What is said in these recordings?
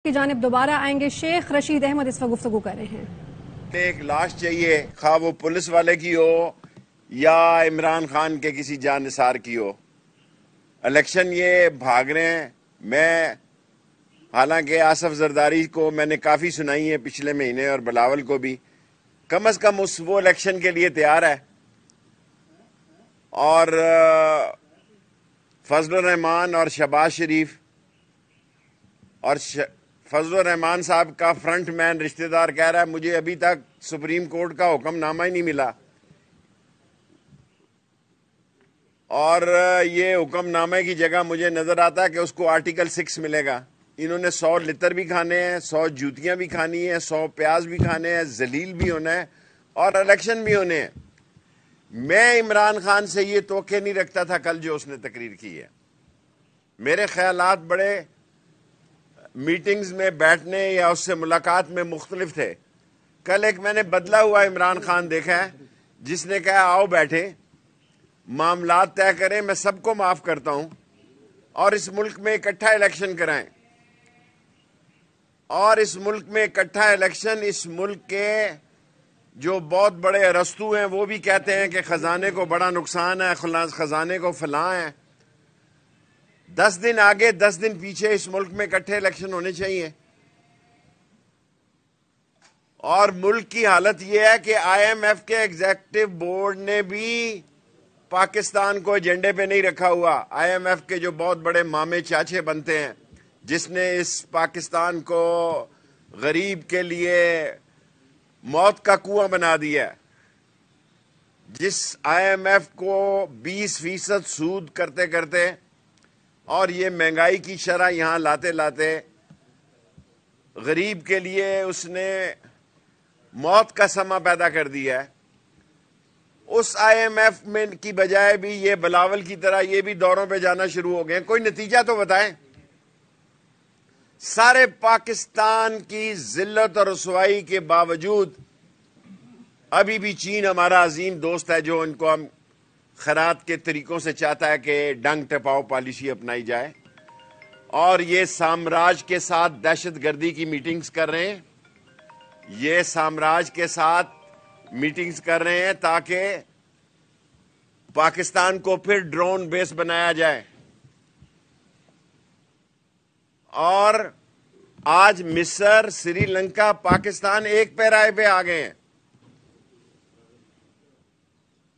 کی جانب دوبارہ آئیں گے شیخ رشید احمد اس وقت گفتگو کر رہے ہیں۔ ایک لاش چاہیے، خواہ وہ پولیس والے کی ہو یا عمران خان کے کسی جانثار کی ہو۔ الیکشن یہ بھاگ رہے ہیں۔ میں حالانکہ آصف زرداری کو میں نے کافی سنائی ہے پچھلے مہینے، اور بلاول کو بھی، کم از کم وہ الیکشن کے لیے تیار ہے۔ اور فضل الرحمان اور شہباز شریف اور فضل الرحمان صاحب کا فرنٹ مین رشتہ دار کہہ رہا ہے مجھے ابھی تک سپریم کورٹ کا حکم نامہ ہی نہیں ملا، اور یہ حکم نامے کی جگہ مجھے نظر آتا ہے کہ اس کو آرٹیکل 6 ملے گا۔ انہوں نے 100 لتر بھی کھانے ہیں، 100 جوتیاں بھی کھانی ہیں، 100 پیاز بھی کھانے ہیں، ذلیل بھی ہونا ہے اور الیکشن بھی ہونے ہیں۔ میں عمران خان سے یہ توقع نہیں رکھتا تھا کل جو اس نے تقریر کی ہے۔ میرے خیالات بڑے میٹنگز میں بیٹھنے یا اس سے ملاقات میں مختلف تھے۔ کل ایک میں نے بدلا ہوا عمران خان دیکھا ہے جس نے کہا آؤ بیٹھیں، معاملات طے کریں، میں سب کو معاف کرتا ہوں اور اس ملک میں اکٹھا الیکشن کرائیں۔ اور اس ملک میں اکٹھا الیکشن، اس ملک کے جو بہت بڑے ارسطو ہیں وہ بھی کہتے ہیں کہ خزانے کو بڑا نقصان ہے، خزانے کو فلاں ہے۔ 10 دن آگے 10 دن پیچھے اس ملک میں اکٹھے الیکشن ہونے چاہیے۔ اور ملک کی حالت یہ ہے کہ آئی ایم ایف کے ایگزیکٹو بورڈ نے بھی پاکستان کو ایجنڈے پہ نہیں رکھا ہوا۔ آئی ایم ایف کے جو بہت بڑے مامے چاچے بنتے ہیں، جس نے اس پاکستان کو غریب کے لیے موت کا کنواں بنا دیا ہے، جس آئی ایم ایف کو 20% سود کرتے کرتے اور یہ مہنگائی کی شرح یہاں لاتے لاتے غریب کے لیے اس نے موت کا سما پیدا کر دیا ہے، اس آئی ایم ایف میں کی بجائے بھی یہ بلاول کی طرح یہ بھی دوروں پہ جانا شروع ہو گئے۔ کوئی نتیجہ تو بتائیں۔ سارے پاکستان کی ذلت اور رسوائی کے باوجود ابھی بھی چین ہمارا عظیم دوست ہے جو ان کو ہم خیرات کے طریقوں سے چاہتا ہے کہ ڈنگ ٹپاؤ پالیسی اپنائی جائے، اور یہ سامراج کے ساتھ دہشت گردی کی میٹنگز کر رہے ہیں، یہ سامراج کے ساتھ میٹنگز کر رہے ہیں تاکہ پاکستان کو پھر ڈرون بیس بنایا جائے۔ اور آج مصر، سری لنکا، پاکستان ایک پیرائے پہ آ گئے ہیں،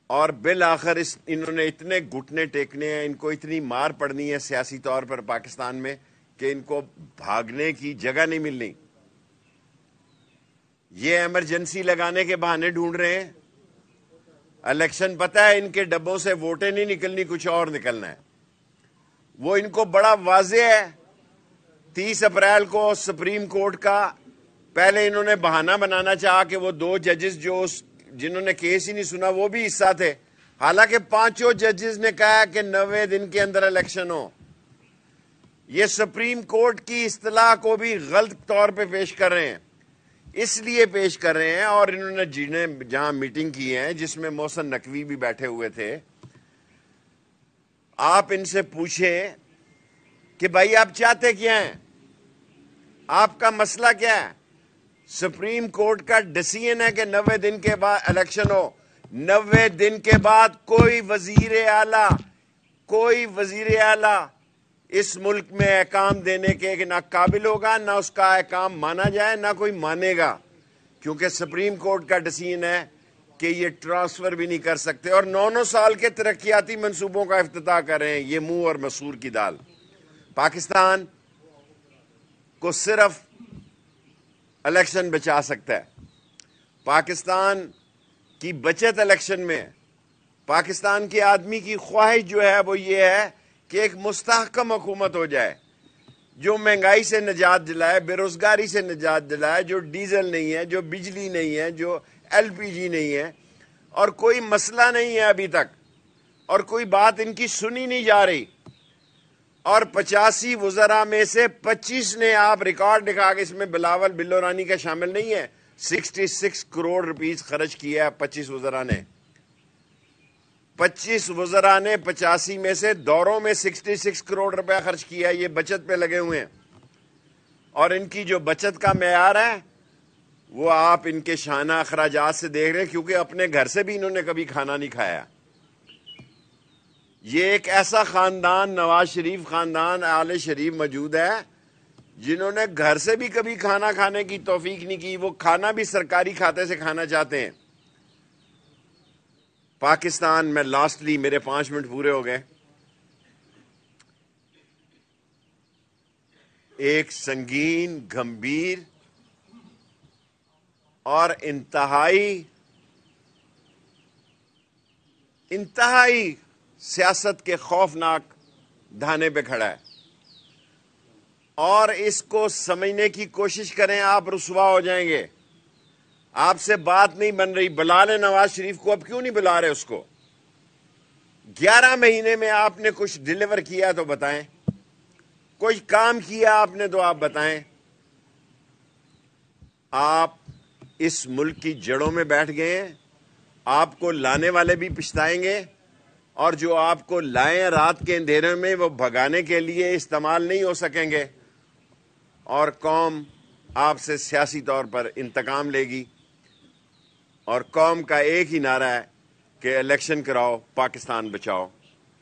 اور بالآخر انہوں نے اتنے گھٹنے ٹیکنے ہیں، ان کو اتنی مار پڑنی ہے سیاسی طور پر پاکستان میں کہ ان کو بھاگنے کی جگہ نہیں ملنی۔ یہ ایمرجنسی لگانے کے بہانے ڈھونڈ رہے ہیں۔ الیکشن پتہ ہے ان کے ڈبوں سے ووٹیں نہیں نکلنی، کچھ اور نکلنا ہے۔ وہ ان کو بڑا واضح ہے۔ 30 اپریل کو سپریم کورٹ کا پہلے انہوں نے بہانہ بنانا چاہا کہ وہ 2 ججز جنہوں نے کیس ہی نہیں سنا وہ بھی حصہ تھے، حالانکہ 5 ججز نے کہا کہ 90 دن کے اندر الیکشن ہو۔ یہ سپریم کورٹ کی اصطلاح کو بھی غلط طور پہ پیش کر رہے ہیں، اس لیے پیش کر رہے ہیں۔ اور انہوں نے جہاں میٹنگ کی ہے جس میں محسن نقوی بھی بیٹھے ہوئے تھے، آپ ان سے پوچھیں کہ بھائی آپ چاہتے کیا ہیں، آپ کا مسئلہ کیا ہے؟ سپریم کورٹ کا ڈیسیژن ہے کہ 90 دن کے بعد الیکشن ہو۔ 90 دن کے بعد کوئی وزیر اعلیٰ اس ملک میں احکام دینے کے نہ قابل ہوگا، نہ اس کا احکام مانا جائے، نہ کوئی مانے گا، کیونکہ سپریم کورٹ کا ڈیسیژن ہے کہ یہ ٹرانسفر بھی نہیں کر سکتے، اور 9 سال کے ترقیاتی منصوبوں کا افتتاح کر رہے ہیں۔ یہ منہ اور مسور کی دال۔ پاکستان کو صرف الیکشن بچا سکتا ہے۔ پاکستان کی بچت الیکشن میں، پاکستان کے آدمی کی خواہش جو ہے وہ یہ ہے کہ ایک مستحکم حکومت ہو جائے جو مہنگائی سے نجات دلائے، بے روزگاری سے نجات دلائے، جو ڈیزل نہیں ہے، جو بجلی نہیں ہے، جو ایل پی جی نہیں ہے، اور کوئی مسئلہ نہیں ہے ابھی تک، اور کوئی بات ان کی سنی نہیں جا رہی۔ اور 85 وزراء میں سے 25 نے، آپ ریکارڈ دکھا کے، اس میں بلاول بلو رانی کا شامل نہیں ہے، 66 کروڑ روپیز خرچ کیا ہے 25 وزراء نے۔ 25 وزراء نے 85 میں سے دوروں میں 66 کروڑ روپے خرچ کیا ہے، یہ بچت پہ لگے ہوئے ہیں۔ اور ان کی جو بچت کا معیار ہے وہ آپ ان کے شانہ اخراجات سے دیکھ رہے ہیں، کیونکہ اپنے گھر سے بھی انہوں نے کبھی کھانا نہیں کھایا. یہ ایک ایسا خاندان، نواز شریف خاندان، آل شریف موجود ہے جنہوں نے گھر سے بھی کبھی کھانا کھانے کی توفیق نہیں کی. وہ کھانا بھی سرکاری کھاتے سے کھانا چاہتے ہیں. پاکستان میں لاسٹلی، میرے 5 منٹ پورے ہو گئے، ایک سنگین، گمبھیر اور انتہائی سیاست کے خوفناک دھانے پہ کھڑا ہے. اور اس کو سمجھنے کی کوشش کریں، آپ رسوا ہو جائیں گے. آپ سے بات نہیں بن رہی. بلا لیں نواز شریف کو. اب کیوں نہیں بلا رہے اس کو؟ 11 مہینے میں آپ نے کچھ ڈیلیور کیا تو بتائیں، کوئی کام کیا آپ نے تو آپ بتائیں. آپ اس ملک کی جڑوں میں بیٹھ گئے ہیں. آپ کو لانے والے بھی پچھتائیں گے، اور جو آپ کو لائیں رات کے اندھیرے میں وہ بھگانے کے لیے استعمال نہیں ہو سکیں گے. اور قوم آپ سے سیاسی طور پر انتقام لے گی. اور قوم کا ایک ہی نعرہ ہے کہ الیکشن کراؤ، پاکستان بچاؤ،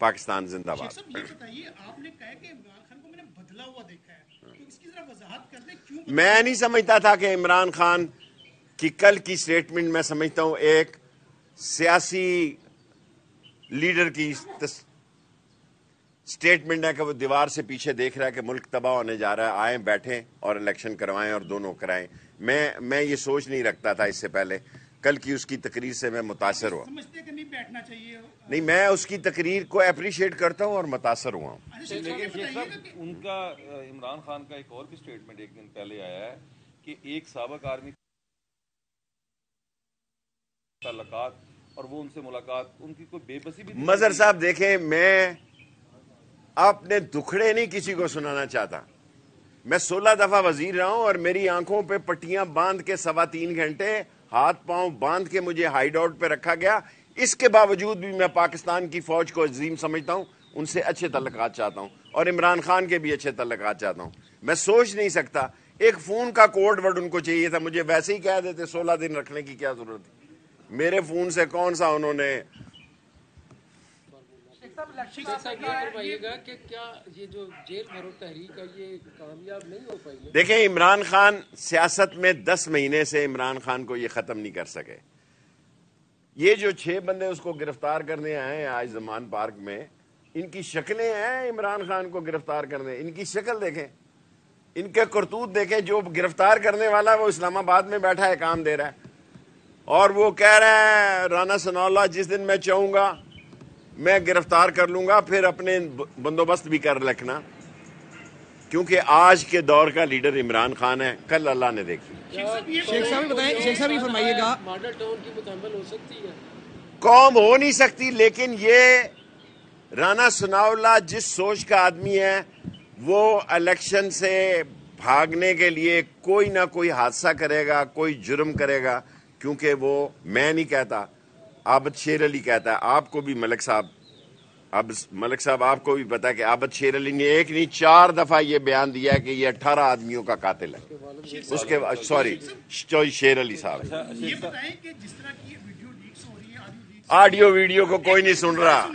پاکستان زندہ باد. شیخ صاحب یہ بتائیے، آپ نے کہا کہ عمران خان کو میں نے بدلا ہوا دیکھا ہے، تو اس کی ذرا وضاحت کر دیں کیوں؟ میں نہیں سمجھتا تھا کہ عمران خان کی کل کی سٹیٹمنٹ، میں سمجھتا ہوں ایک سیاسی لیڈر کی سٹیٹمنٹ ہے کہ وہ دیوار سے پیچھے دیکھ رہا ہے کہ ملک تباہ ہونے جا رہا ہے، آئیں بیٹھیں اور الیکشن کروائیں اور دونوں کرائیں. میں یہ سوچ نہیں رکھتا تھا اس سے پہلے. کل کی اس کی تقریر سے میں متاثر ہوا. سمجھتے کہ نہیں بیٹھنا چاہیے؟ نہیں، میں اس کی تقریر کو اپریشیٹ کرتا ہوں اور متاثر ہوا ہوں. لیکن شیخ صاحب ان کا عمران خان کا ایک اور بھی سٹیٹمنٹ ایک دن پہلے آیا ہے کہ ایک سابق آرمی تعلقات اور وہ ان سے ملاقات، ان کی کوئی بے بسی بھی. مظہر صاحب دیکھیں، میں اپنے دکھڑے نہیں کسی کو سنانا چاہتا. میں 16 دفعہ وزیر رہا ہوں اور میری آنکھوں پہ پٹیاں باندھ کے 3.25 گھنٹے ہاتھ پاؤں باندھ کے مجھے ہائیڈ آؤٹ پہ رکھا گیا. اس کے باوجود بھی میں پاکستان کی فوج کو عظیم سمجھتا ہوں، ان سے اچھے تعلقات چاہتا ہوں اور عمران خان کے بھی اچھے تعلقات چاہتا ہوں. میں سوچ نہیں سکتا، ایک فون کا کوڈ ورڈ ان کو چاہیے تھا. مجھے ویسے ہی کہہ دیتے 16 دن رکھنے کی کیا ضرورت تھی. میرے فون سے کون سا انہوں نے. شیخ صاحب یہ فرمائیے گا کہ کیا یہ جو جیل بھرو تحریک ہے یہ کامیاب نہیں ہو پائی؟ دیکھیں، عمران خان سیاست میں 10 مہینے سے عمران خان کو یہ ختم نہیں کر سکے. یہ جو 6 بندے اس کو گرفتار کرنے آئے ہیں آج زمان پارک میں، ان کی شکلیں ہیں عمران خان کو گرفتار کرنے. ان کی شکل دیکھیں، ان کے کرتوت دیکھیں. جو گرفتار کرنے والا وہ اسلام آباد میں بیٹھا ہے، کام دے رہا ہے، اور وہ کہہ رہے ہیں رانا ثناء اللہ جس دن میں چاہوں گا میں گرفتار کر لوں گا، پھر اپنے بندوبست بھی کر رکھنا، کیونکہ آج کے دور کا لیڈر عمران خان ہے، کل اللہ نے دیکھی. شیخ صاحب بتائیں، شیخ صاحب یہ فرمائیے گا، ماڈل ٹاؤن کی مکمل ہو سکتی ہے؟ قوم ہو نہیں سکتی، لیکن یہ رانا ثناء اللہ جس سوچ کا آدمی ہے وہ الیکشن سے بھاگنے کے لیے کوئی نہ کوئی حادثہ کرے گا، کوئی جرم کرے گا. کیونکہ وہ میں نہیں کہتا، عابد شیر علی کہتا ہے. آپ کو بھی ملک صاحب آپ کو بھی پتا ہے کہ عابد شیر علی نے ایک نہیں 4 دفعہ یہ بیان دیا ہے کہ یہ 18 آدمیوں کا قاتل ہے. اس کے سوری شیر علی صاحب. یہ بتائیں کہ جس طرح کی ویڈیو لیکس ہو رہی ہے، آڈیو ویڈیو کو کوئی نہیں سن رہا.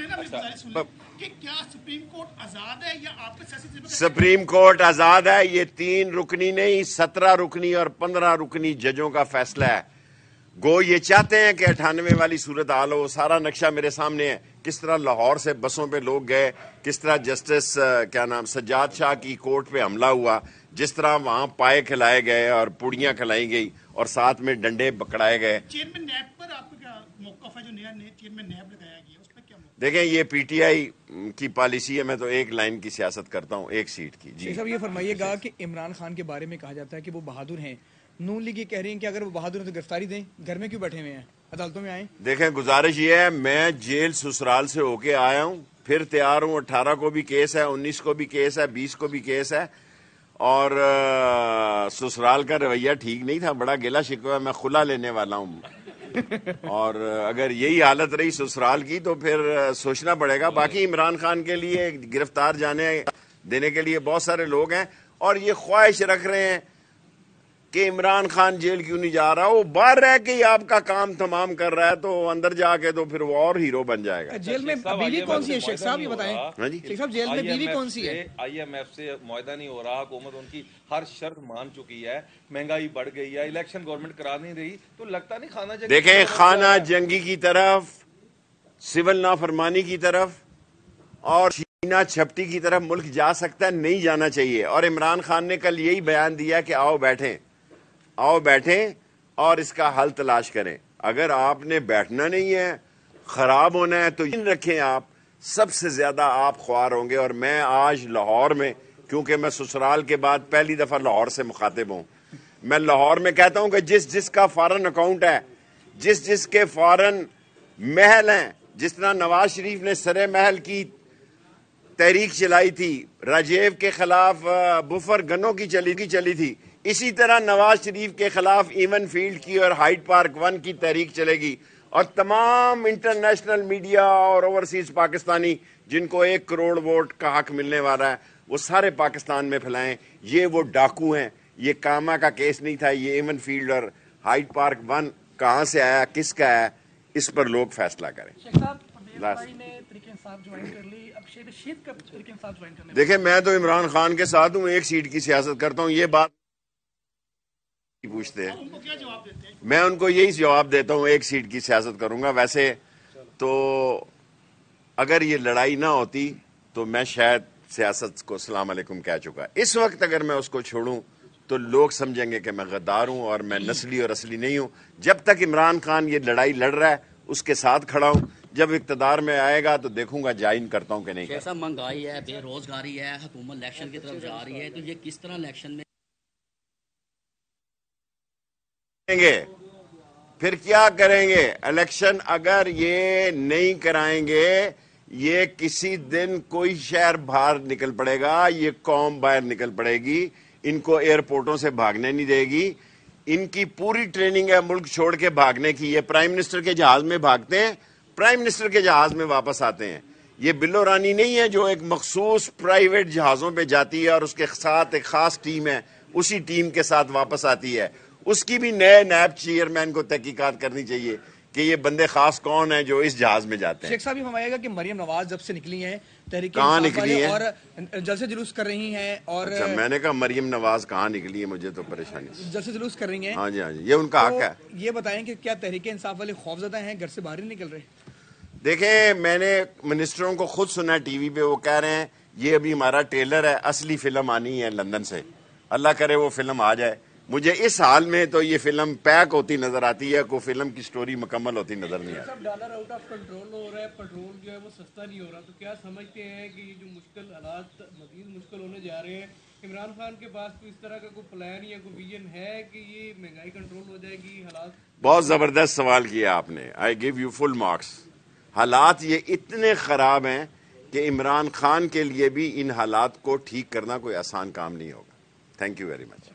کہ کیا سپریم کورٹ آزاد ہے یا آپ کے سیاسی؟ سپریم کورٹ آزاد ہے. یہ 3 رکنی نہیں 17 رکنی اور 15 رکنی ججوں کا فیصلہ ہے. گو یہ چاہتے ہیں کہ 98 والی صورت حال ہو. سارا نقشہ میرے سامنے ہے، کس طرح لاہور سے بسوں پہ لوگ گئے، کس طرح جسٹس سجاد شاہ کی کورٹ پہ حملہ ہوا، جس طرح وہاں پائے کھلائے گئے اور پوڑیاں کھلائی گئی اور ساتھ میں ڈنڈے پکڑائے گئے. چیئرمین نیب پر آپ کا کیا موقف ہے؟ جو نیا چیئرمین نیب لگایا گیا اس پہ کیا موقف؟ دیکھیں، یہ پی ٹی آئی کی پالیسی ہے. میں تو ایک لائن کی سیاست کرتا ہوں، ایک سیٹ کی. جی صاحب یہ فرمائیے گا کہ عمران خان کے بارے میں کہا جاتا ہے کہ وہ بہادر ہیں. نون لیگ یہ کہہ رہی ہیں کہ اگر وہ بہادر ہیں تو گرفتاری دیں، گھر میں کیوں بیٹھے ہوئے ہیں، عدالتوں میں آئیں. دیکھیں، گزارش یہ ہے، میں جیل سسرال سے ہو کے آیا ہوں، پھر تیار ہوں. 18 کو بھی کیس ہے، 19 کو بھی کیس ہے، 20 کو بھی کیس ہے. اور سسرال کا رویہ ٹھیک نہیں تھا، بڑا گلا شکوہ ہے. میں خلا لینے والا ہوں. اور اگر یہی حالت رہی سسرال کی تو پھر سوچنا پڑے گا. باقی عمران خان کے لیے گرفتار جانے دینے کے لیے بہت سارے لوگ ہیں. اور یہ خواہش رکھ رہے ہیں کہ عمران خان جیل کیوں نہیں جا رہا. وہ باہر رہ کے ہی آپ کا کام تمام کر رہا ہے تو اندر جا کے تو پھر وہ اور ہیرو بن جائے گا. جیل میں بیوی کون سی ہے شیخ صاحب یہ بتائیں. شیخ صاحب جیل میں بیوی کون سی ہے؟ آئی ایم ایف سے معاہدہ نہیں ہو رہا, حکومت ان کی ہر شرط مان چکی ہے, مہنگائی بڑھ گئی ہے, الیکشن گورنمنٹ کرا نہیں رہی, تو لگتا نہیں خانہ جنگی دیکھیں خانہ جنگی کی طرف, سول نافرمانی کی طرف اور چینا چھپٹی کی طرف ملک جا سکتا ہے, نہیں جانا چاہیے. اور عمران خان نے کل یہی بیان دیا کہ آؤ بیٹھیں اور اس کا حل تلاش کریں. اگر آپ نے بیٹھنا نہیں ہے, خراب ہونا ہے, تو یقین رکھیں آپ سب سے زیادہ آپ خوار ہوں گے. اور میں آج لاہور میں, کیونکہ میں سسرال کے بعد پہلی دفعہ لاہور سے مخاطب ہوں, میں لاہور میں کہتا ہوں کہ جس کا فارن اکاؤنٹ ہے, جس کے فارن محل ہیں, جس طرح نواز شریف نے سرے محل کی تحریک چلائی تھی, راجیو کے خلاف بفر گنوں کی چلی تھی, اسی طرح نواز شریف کے خلاف ایون فیلڈ کی اور ہائیڈ پارک 1 کی تحریک چلے گی. اور تمام انٹرنیشنل میڈیا اور اوورسیز پاکستانی جن کو 1 کروڑ ووٹ کا حق ملنے والا ہے, وہ سارے پاکستان میں پھیلائیں. یہ وہ ڈاکو ہیں, یہ کاما کا کیس نہیں تھا, یہ ایون فیلڈ اور ہائیڈ پارک 1 کہاں سے آیا, کس کا ہے, اس پر لوگ فیصلہ کریں. دیکھیں میں تو عمران خان کے ساتھ ہوں, 1 سیٹ کی سیاست کرتا ہوں. یہ بات پوچھتے ہیں, میں ان کو یہی جواب دیتا ہوں 1 سیٹ کی سیاست کروں گا. ویسے تو اگر یہ لڑائی نہ ہوتی تو میں شاید سیاست کو السلام علیکم کہہ چکا. اس وقت اگر میں اس کو چھوڑوں تو لوگ سمجھیں گے کہ میں غدار ہوں اور میں نسلی اور اصلی نہیں ہوں. جب تک عمران خان یہ لڑائی لڑ رہا ہے اس کے ساتھ کھڑا ہوں. جب اقتدار میں آئے گا تو دیکھوں گا جائن کرتا ہوں کہ نہیں. جیسا مہنگائی ہے, بے روزگاری ہے, حکومت الیکشن کی طرف جا رہی ہے, تو یہ کس طرح الیکشن میں گے, پھر کیا کریں گے؟ الیکشن اگر یہ نہیں کرائیں گے, یہ کسی دن کوئی شہر باہر نکل پڑے گا, یہ قوم باہر نکل پڑے گی, ان کو ایئرپورٹوں سے بھاگنے نہیں دے گی. ان کی پوری ٹریننگ ہے ملک چھوڑ کے بھاگنے کی. یہ پرائم منسٹر کے جہاز میں بھاگتے ہیں, پرائم منسٹر کے جہاز میں واپس آتے ہیں. یہ بلو رانی نہیں ہے جو ایک مخصوص پرائیویٹ جہازوں پہ جاتی ہے اور اس کے ساتھ ایک خاص ٹیم ہے, اسی ٹیم کے ساتھ واپس آتی ہے. اس کی بھی نئے نیب چیئرمین کو تحقیقات کرنی چاہیے کہ یہ بندے خاص کون ہیں جو اس جہاز میں جاتے ہیں. شیخ صاحب یہ فرمائے گا کہ مریم نواز جب سے نکلی ہیں تحریک کہاں انصاف نکلی ہیں اور جلسے جلوس کر رہی ہیں, اور اچھا میں نے کہا مریم نواز کہاں نکلی ہے, مجھے تو پریشانی. جلسے جلوس کر رہی ہیں. ہاں جی یہ ان کا حق ہے. یہ بتائیں کہ کیا تحریک انصاف والے خوفزدہ ہیں, گھر سے باہر نہیں نکل رہے؟ دیکھیں میں نے منسٹروں کو خود سنا ٹی وی پہ, وہ کہہ رہے ہیں یہ ابھی ہمارا ٹریلر ہے, اصلی فلم آنی ہے لندن سے. اللہ کرے وہ فلم آ جائے. مجھے اس حال میں تو یہ فلم پیک ہوتی نظر آتی ہے, کوئی فلم کی سٹوری مکمل ہوتی نظر نہیں آتی. ڈالر آؤٹ آف کنٹرول ہو رہا ہے, پیٹرول جو ہے وہ سستا نہیں ہو رہا, تو کیا سمجھتے ہیں کہ یہ جو مشکل حالات مزید مشکل ہونے جا رہے ہیں, عمران خان کے پاس تو اس طرح کا کوئی پلان یا کوئی ویژن ہے کہ یہ مہنگائی کنٹرول ہو جائے گی؟ حالات بہت زبردست سوال کیا آپ نے, آئی گیو یو فل مارکس. حالات یہ اتنے خراب ہیں کہ عمران خان کے لیے بھی ان حالات کو ٹھیک کرنا کوئی آسان کام نہیں ہوگا. Thank you very much.